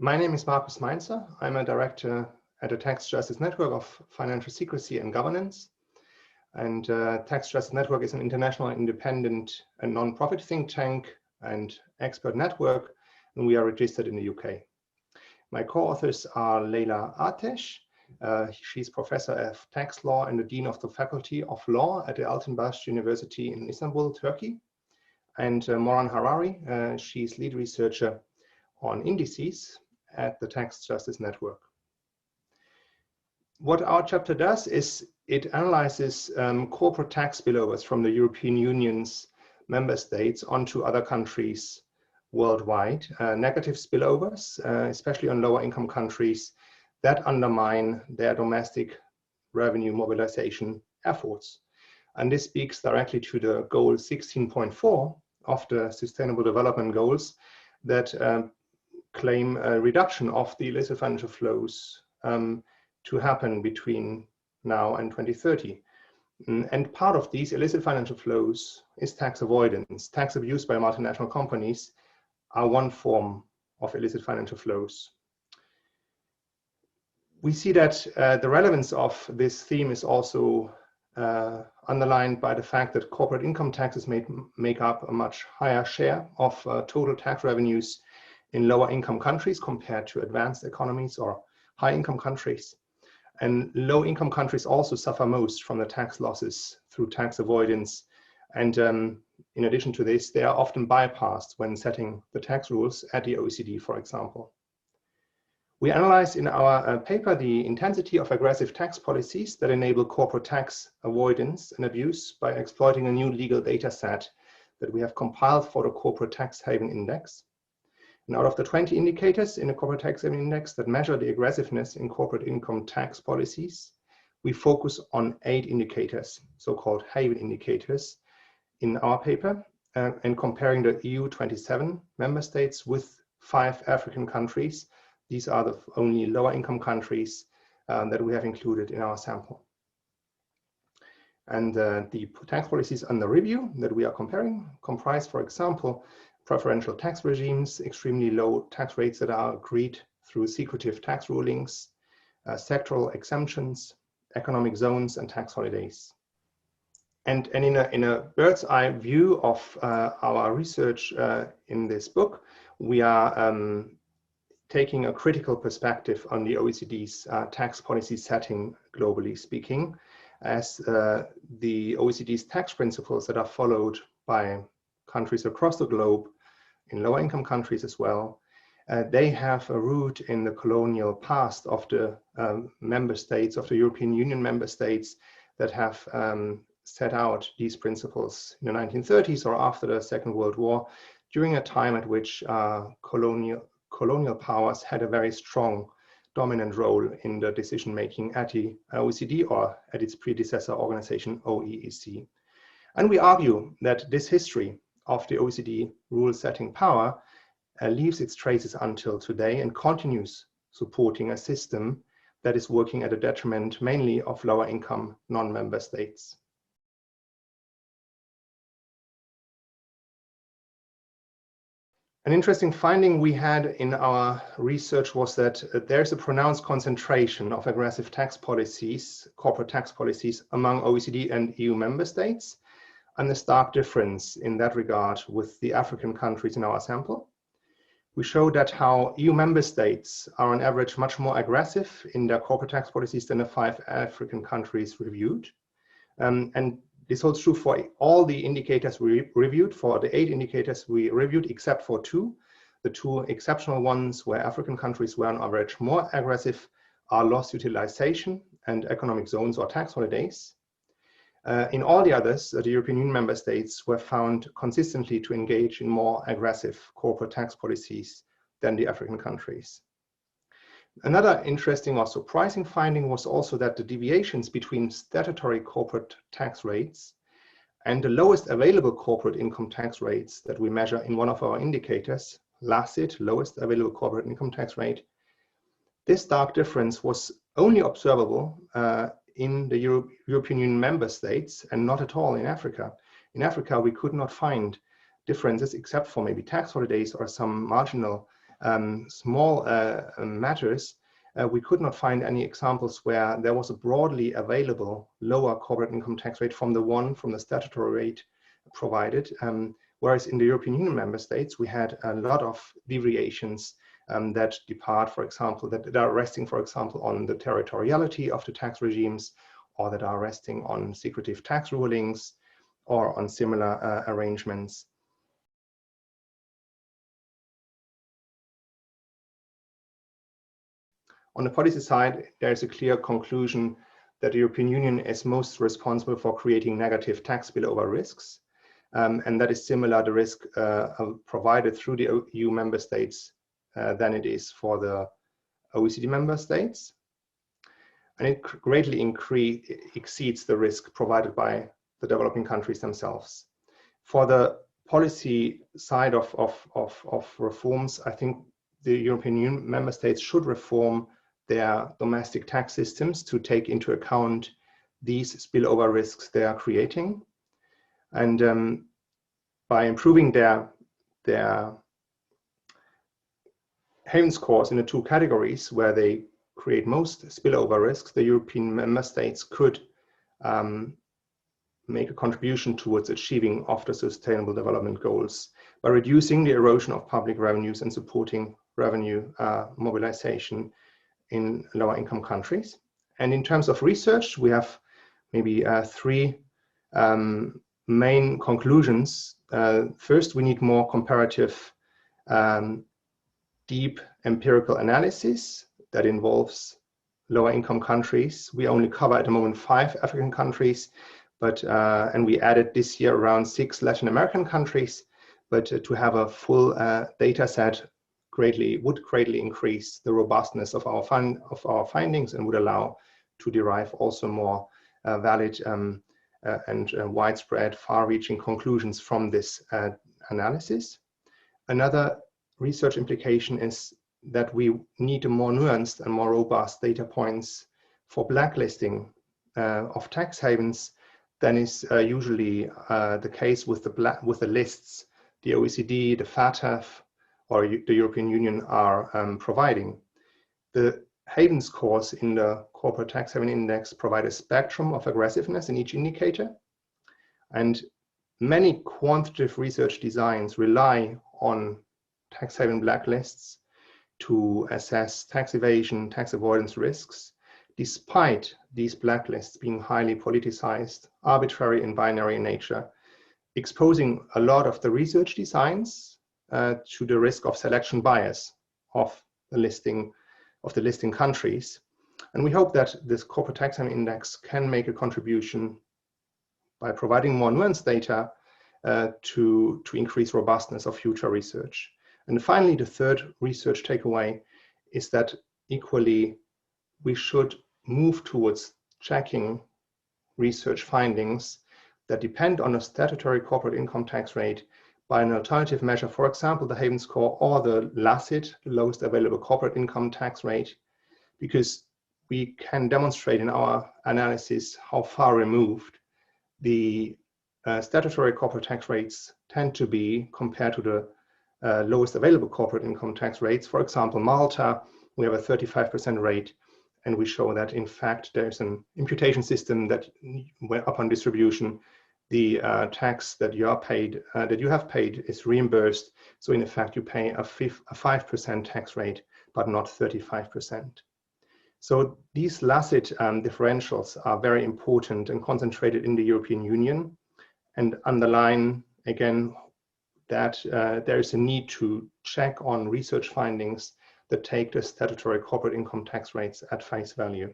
My name is Markus Meinzer. I'm a director at the Tax Justice Network of Financial Secrecy and Governance. And Tax Justice Network is an international, independent and non-profit think tank and expert network, and we are registered in the UK. My co-authors are Leyla Atesh. She's professor of tax law and the dean of the Faculty of Law at the Altınbaş University in Istanbul, Turkey. And Moran Harari, she's lead researcher on indices at the Tax Justice Network. What our chapter does is it analyzes corporate tax spillovers from the European Union's member states onto other countries worldwide, negative spillovers, especially on lower income countries that undermine their domestic revenue mobilization efforts. And this speaks directly to the goal 16.4 of the Sustainable Development Goals that claim a reduction of the illicit financial flows to happen between now and 2030. And part of these illicit financial flows is tax avoidance. Tax abuse by multinational companies are one form of illicit financial flows. We see that the relevance of this theme is also underlined by the fact that corporate income taxes make up a much higher share of total tax revenues in lower income countries compared to advanced economies or high income countries. And low income countries also suffer most from the tax losses through tax avoidance. And in addition to this, they are often bypassed when setting the tax rules at the OECD, for example. We analyze in our paper the intensity of aggressive tax policies that enable corporate tax avoidance and abuse by exploiting a new legal data set that we have compiled for the Corporate Tax Haven Index. And out of the 20 indicators in the Corporate Tax Haven Index that measure the aggressiveness in corporate income tax policies, we focus on 8 indicators, so-called haven indicators, in our paper, and comparing the EU 27 member states with 5 African countries. These are the only lower income countries that we have included in our sample. And the tax policies under review that we are comparing comprise, for example, preferential tax regimes, extremely low tax rates that are agreed through secretive tax rulings, sectoral exemptions, economic zones, and tax holidays. And in a bird's eye view of our research in this book, we are taking a critical perspective on the OECD's tax policy setting, globally speaking, as the OECD's tax principles that are followed by countries across the globe, in lower income countries as well, they have a root in the colonial past of the member states, of the European Union member states that have set out these principles in the 1930s or after the Second World War, during a time at which colonial powers had a very strong dominant role in the decision-making at the OECD or at its predecessor organization, OEEC. And we argue that this history of the OECD rule-setting power leaves its traces until today and continues supporting a system that is working at a detriment mainly of lower-income non-member states. An interesting finding we had in our research was that there's a pronounced concentration of aggressive tax policies, corporate tax policies, among OECD and EU member states, and a stark difference in that regard with the African countries in our sample. We showed that how EU member states are on average much more aggressive in their corporate tax policies than the 5 African countries reviewed. And this holds true for all the indicators we reviewed, for the 8 indicators we reviewed, except for 2. The 2 exceptional ones where African countries were on average more aggressive are loss utilization and economic zones or tax holidays. In all the others, the European Union member states were found consistently to engage in more aggressive corporate tax policies than the African countries. Another interesting or surprising finding was also that the deviations between statutory corporate tax rates and the lowest available corporate income tax rates that we measure in one of our indicators, LACIT, lowest available corporate income tax rate, this stark difference was only observable in the European Union member states and not at all in Africa. In Africa, we could not find differences except for maybe tax holidays or some marginal small matters, we could not find any examples where there was a broadly available lower corporate income tax rate from the statutory rate provided. Whereas in the European Union member states, we had a lot of deviations that depart, for example, that are resting, for example, on the territoriality of the tax regimes, or that are resting on secretive tax rulings, or on similar arrangements. On the policy side, there is a clear conclusion that the European Union is most responsible for creating negative tax spillover risks. And that is similar to risk provided through the EU member states than it is for the OECD member states. And it greatly exceeds the risk provided by the developing countries themselves. For the policy side of reforms, I think the European Union member states should reform their domestic tax systems to take into account these spillover risks they are creating. And by improving their haven scores in the two categories where they create most spillover risks, the European member states could make a contribution towards achieving of the Sustainable Development Goals by reducing the erosion of public revenues and supporting revenue mobilization in lower income countries. And in terms of research, we have maybe three main conclusions. First, we need more comparative, deep empirical analysis that involves lower income countries. We only cover at the moment 5 African countries, but and we added this year around 6 Latin American countries. But to have a full data set would greatly increase the robustness of our findings and would allow to derive also more valid and widespread, far-reaching conclusions from this analysis. Another research implication is that we need a more nuanced and more robust data points for blacklisting of tax havens than is usually the case with the lists the OECD, the FATF, or the European Union are providing. The haven scores in the Corporate Tax Haven Index provide a spectrum of aggressiveness in each indicator. And many quantitative research designs rely on tax haven blacklists to assess tax evasion, tax avoidance risks, despite these blacklists being highly politicized, arbitrary and binary in nature, exposing a lot of the research designs to the risk of selection bias of the listing countries. And we hope that this Corporate Tax Haven Index can make a contribution by providing more nuanced data to increase robustness of future research. And finally, the third research takeaway is that equally we should move towards checking research findings that depend on a statutory corporate income tax rate by an alternative measure, for example, the haven score or the LACIT, the lowest available corporate income tax rate, because we can demonstrate in our analysis how far removed the statutory corporate tax rates tend to be compared to the lowest available corporate income tax rates. For example, Malta, we have a 35% rate, and we show that in fact there's an imputation system that upon distribution, the tax that you have paid is reimbursed. So in effect, you pay a 5% tax rate, but not 35%. So these LACIT differentials are very important and concentrated in the European Union, and underline again that there is a need to check on research findings that take the statutory corporate income tax rates at face value.